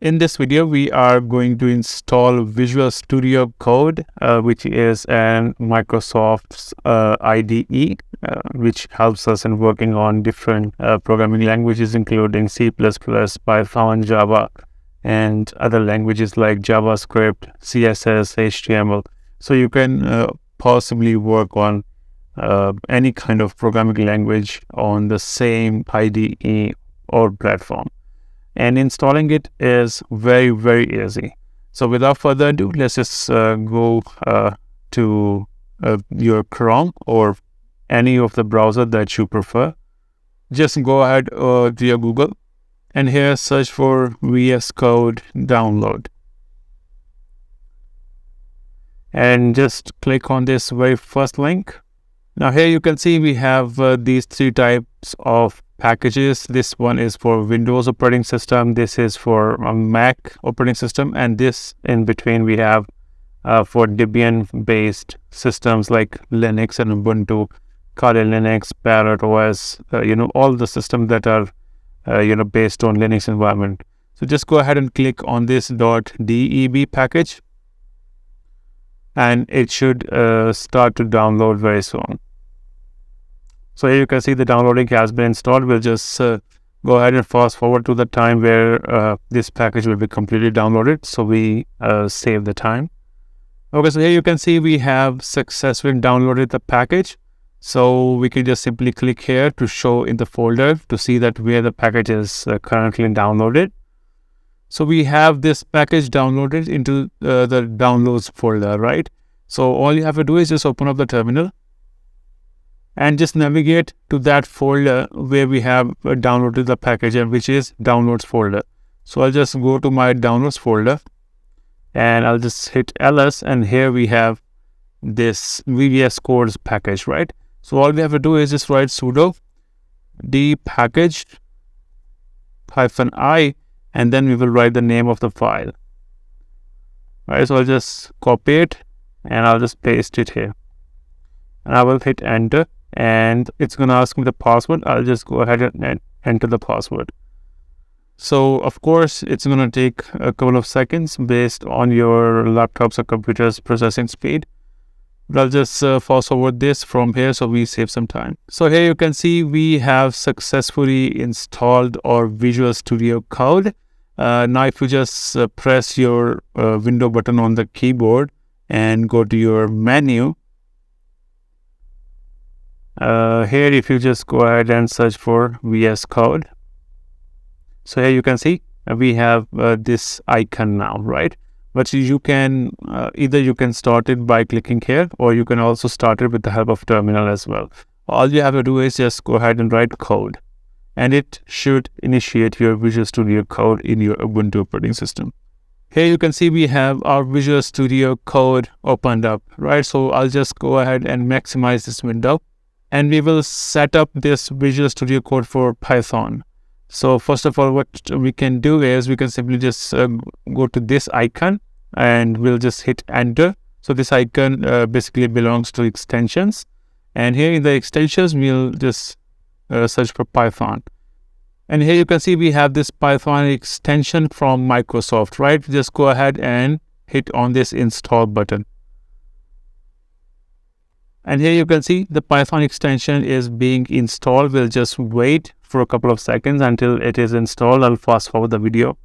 In this video, we are going to install Visual Studio Code, which is an Microsoft's IDE, which helps us in working on different programming languages, including C++, Python, Java, and other languages like JavaScript, CSS, HTML. So you can possibly work on any kind of programming language on the same IDE or platform. And installing it is very, very easy. So without further ado, let's just go to your Chrome or any of the browser that you prefer. Just go ahead to your Google and here search for VS Code download. And just click on this very first link. Now here you can see we have these three types of packages. This one is for Windows operating system, this is for a Mac operating system, and this in between we have for Debian based systems like Linux and Ubuntu, Kali Linux, Parrot OS, all the systems that are based on Linux environment. So just go ahead and click on this .deb package and it should start to download very soon. So here you can see the downloading has been installed. We'll just go ahead and fast forward to the time where this package will be completely downloaded. So we save the time. Okay, so here you can see we have successfully downloaded the package. So we can just simply click here to show in the folder to see that where the package is currently downloaded. So we have this package downloaded into the downloads folder, right? So all you have to do is just open up the terminal and just navigate to that folder where we have downloaded the package, and which is downloads folder. So I'll just go to my downloads folder and I'll just hit ls, and here we have this VS Code package, right? So all we have to do is just write sudo dpackage -i, and then we will write the name of the file. Right, so I'll just copy it and I'll just paste it here. And I will hit enter. And it's going to ask me the password. I'll just go ahead and enter the password. So of course it's going to take a couple of seconds based on your laptop's or computer's processing speed, but I'll just fast forward this from here so we save some time. So here you can see we have successfully installed our Visual Studio Code. Now if you just press your window button on the keyboard and go to your menu, here if you just go ahead and search for VS Code, so here you can see we have this icon now, right? But you can either you can start it by clicking here, or you can also start it with the help of terminal as well. All you have to do is just go ahead and write code, and it should initiate your Visual Studio Code in your Ubuntu operating system. Here you can see we have our Visual Studio Code opened up, right? So I'll just go ahead and maximize this window, and we will set up this Visual Studio Code for Python. So first of all, what we can do is we can simply just go to this icon and we'll just hit enter. So this icon basically belongs to extensions, and here in the extensions we'll just search for Python. And here you can see we have this Python extension from Microsoft, right? Just go ahead and hit on this install button. And here you can see the Python extension is being installed. We'll just wait for a couple of seconds until it is installed. I'll fast forward the video.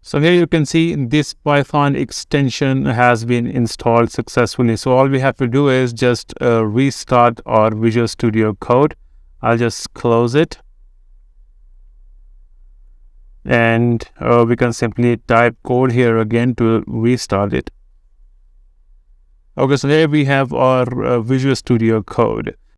So here you can see this Python extension has been installed successfully. So all we have to do is just restart our Visual Studio Code. I'll just close it. And we can simply type code here again to restart it. Okay, so here we have our Visual Studio Code.